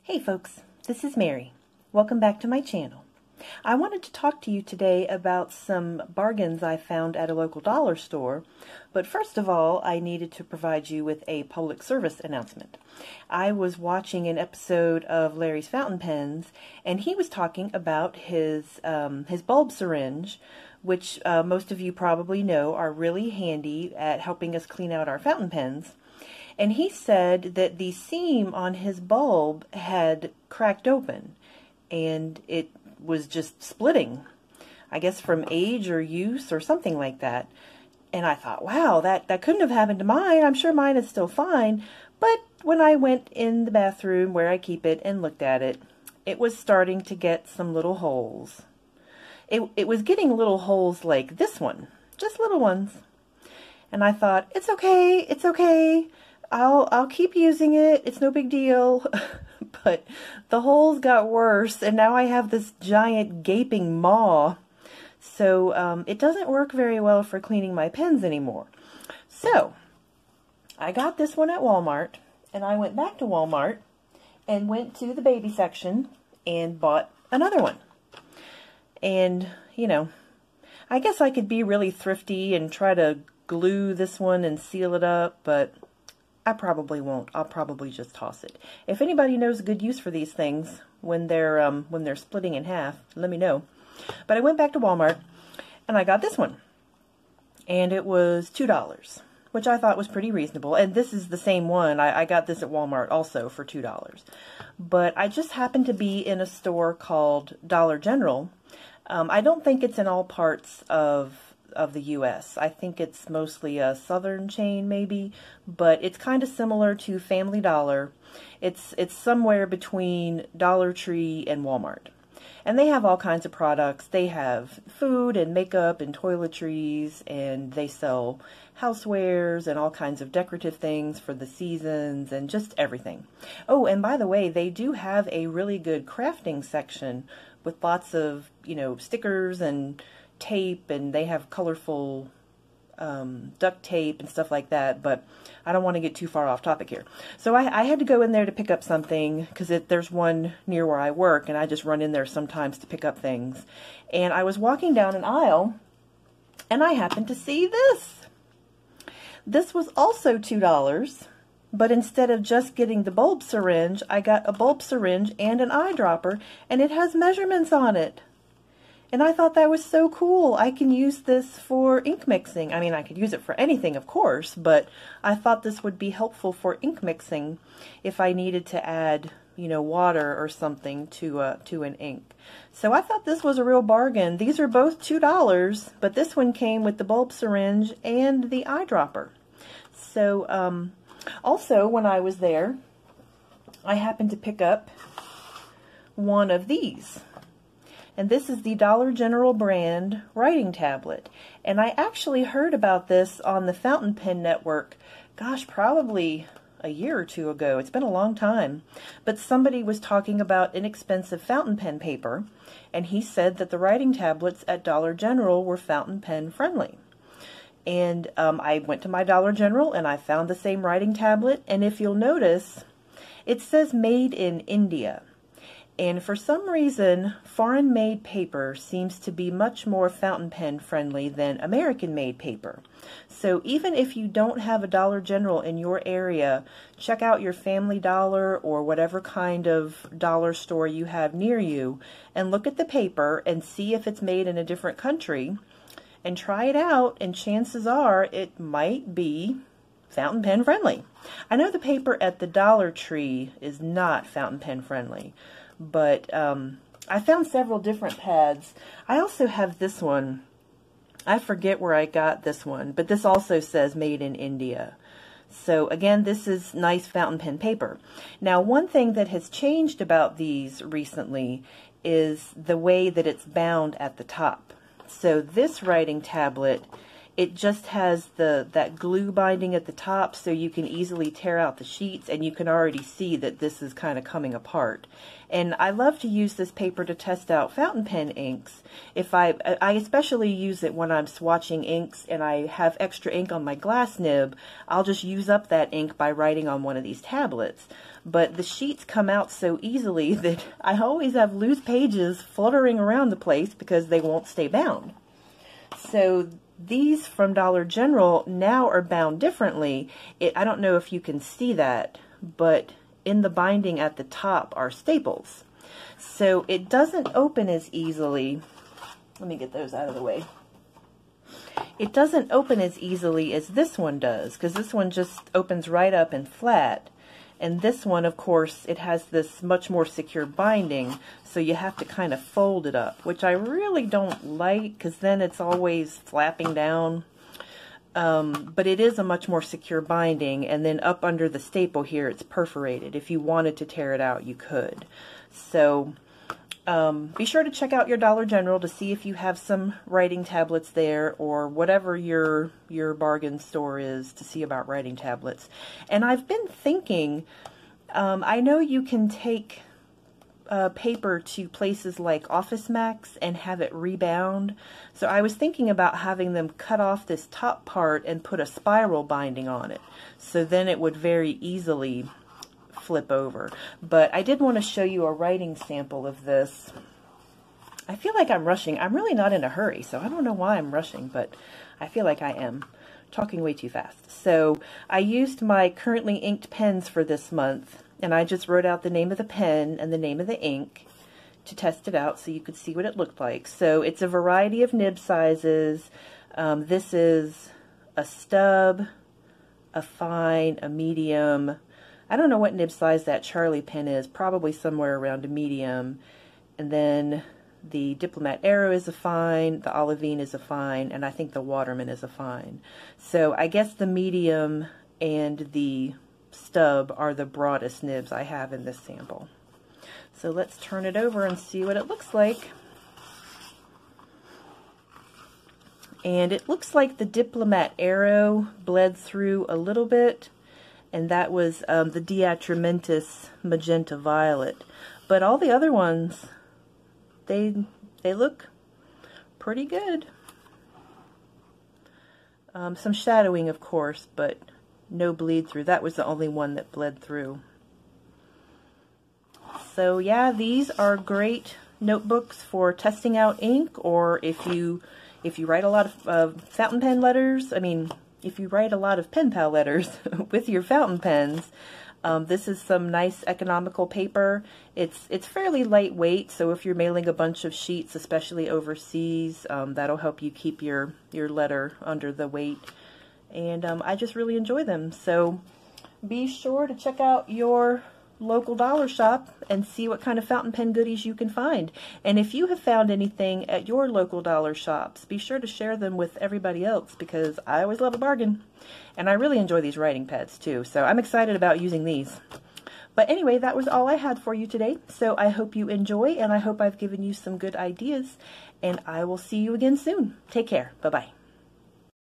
Hey folks, this is Mary. Welcome back to my channel. I wanted to talk to you today about some bargains I found at a local dollar store, but first of all I needed to provide you with a public service announcement. I was watching an episode of Larry's Fountain Pens and he was talking about his bulb syringe, which most of you probably know are really handy at helping us clean out our fountain pens. And he said that the seam on his bulb had cracked open and it was just splitting, I guess from age or use or something like that. And I thought, wow, that couldn't have happened to mine. I'm sure mine is still fine. But when I went in the bathroom where I keep it and looked at it, it was starting to get some little holes. It was getting little holes like this one, just little ones. And I thought, it's okay, it's okay. I'll keep using it. It's no big deal. But the holes got worse, and now I have this giant gaping maw. So it doesn't work very well for cleaning my pens anymore. So I got this one at Walmart, and I went back to Walmart and went to the baby section and bought another one. And, you know, I guess I could be really thrifty and try to glue this one and seal it up, but I probably won't. I'll probably just toss it. If anybody knows a good use for these things when they're splitting in half, let me know. But I went back to Walmart and I got this one. And it was $2, which I thought was pretty reasonable. And this is the same one. I got this at Walmart also for $2. But I just happened to be in a store called Dollar General. I don't think it's in all parts of the U.S. I think it's mostly a southern chain maybe, but it's kind of similar to Family Dollar. It's somewhere between Dollar Tree and Walmart. And they have all kinds of products. They have food and makeup and toiletries, and they sell housewares and all kinds of decorative things for the seasons and just everything. Oh, and by the way, they do have a really good crafting section with lots of, you know, stickers and tape, and they have colorful duct tape and stuff like that, but I don't want to get too far off topic here. So I had to go in there to pick up something because there's one near where I work, and I just run in there sometimes to pick up things. And I was walking down an aisle, and I happened to see this. This was also $2, but instead of just getting the bulb syringe, I got a bulb syringe and an eyedropper, and it has measurements on it. And I thought that was so cool. I can use this for ink mixing. I mean, I could use it for anything, of course, but I thought this would be helpful for ink mixing if I needed to add, you know, water or something to an ink. So I thought this was a real bargain. These are both $2, but this one came with the bulb syringe and the eyedropper. So also, when I was there, I happened to pick up one of these. And this is the Dollar General brand writing tablet. And I actually heard about this on the Fountain Pen Network, gosh, probably a year or two ago. It's been a long time. But somebody was talking about inexpensive fountain pen paper, and he said that the writing tablets at Dollar General were fountain pen friendly. And I went to my Dollar General and I found the same writing tablet, and if you'll notice, it says made in India. And for some reason, foreign-made paper seems to be much more fountain pen friendly than American-made paper. So even if you don't have a Dollar General in your area, check out your Family Dollar or whatever kind of dollar store you have near you and look at the paper and see if it's made in a different country and try it out, and chances are it might be fountain pen friendly. I know the paper at the Dollar Tree is not fountain pen friendly, but I found several different pads. I also have this one. I forget where I got this one, but this also says made in India. So again, this is nice fountain pen paper. Now, one thing that has changed about these recently is the way that it's bound at the top. So this writing tablet It just has that glue binding at the top, so you can easily tear out the sheets, and you can already see that this is kind of coming apart. And I love to use this paper to test out fountain pen inks. I especially use it when I'm swatching inks and I have extra ink on my glass nib. I'll just use up that ink by writing on one of these tablets. But the sheets come out so easily that I always have loose pages fluttering around the place because they won't stay bound. So these from Dollar General now are bound differently. I don't know if you can see that, but in the binding at the top are staples. So it doesn't open as easily. Let me get those out of the way. It doesn't open as easily as this one does, because this one just opens right up and flat. And this one, of course, it has this much more secure binding, so you have to kind of fold it up, which I really don't like, because then it's always flapping down. But it is a much more secure binding, and then up under the staple here, it's perforated. If you wanted to tear it out, you could. So be sure to check out your Dollar General to see if you have some writing tablets there, or whatever your bargain store is, to see about writing tablets. And I've been thinking, I know you can take paper to places like Office Max and have it rebound. So I was thinking about having them cut off this top part and put a spiral binding on it. So then it would very easily flip over. But I did want to show you a writing sample of this. I feel like I'm rushing. I'm really not in a hurry, so I don't know why I'm rushing, but I feel like I am. Talking way too fast. So I used my currently inked pens for this month, and I just wrote out the name of the pen and the name of the ink to test it out so you could see what it looked like. So it's a variety of nib sizes. This is a stub, a fine, a medium. I don't know what nib size that Charlie pen is, probably somewhere around a medium. And then the Diplomat Arrow is a fine, the Olivine is a fine, and I think the Waterman is a fine. So I guess the medium and the stub are the broadest nibs I have in this sample. So let's turn it over and see what it looks like. And it looks like the Diplomat Arrow bled through a little bit, and that was the Diatramentis Magenta Violet. But all the other ones, they look pretty good. Some shadowing, of course, but no bleed through. That was the only one that bled through. So yeah, these are great notebooks for testing out ink, or if you write a lot of fountain pen letters. I mean, if you write a lot of pen pal letters with your fountain pens, this is some nice economical paper. It's fairly lightweight, so if you're mailing a bunch of sheets, especially overseas, that'll help you keep your letter under the weight. And I just really enjoy them. So be sure to check out your local dollar shop and see what kind of fountain pen goodies you can find. And if you have found anything at your local dollar shops, be sure to share them with everybody else, because I always love a bargain. And I really enjoy these writing pads too, so I'm excited about using these. But anyway, that was all I had for you today. So I hope you enjoy, and I hope I've given you some good ideas. And I will see you again soon. Take care. Bye-bye.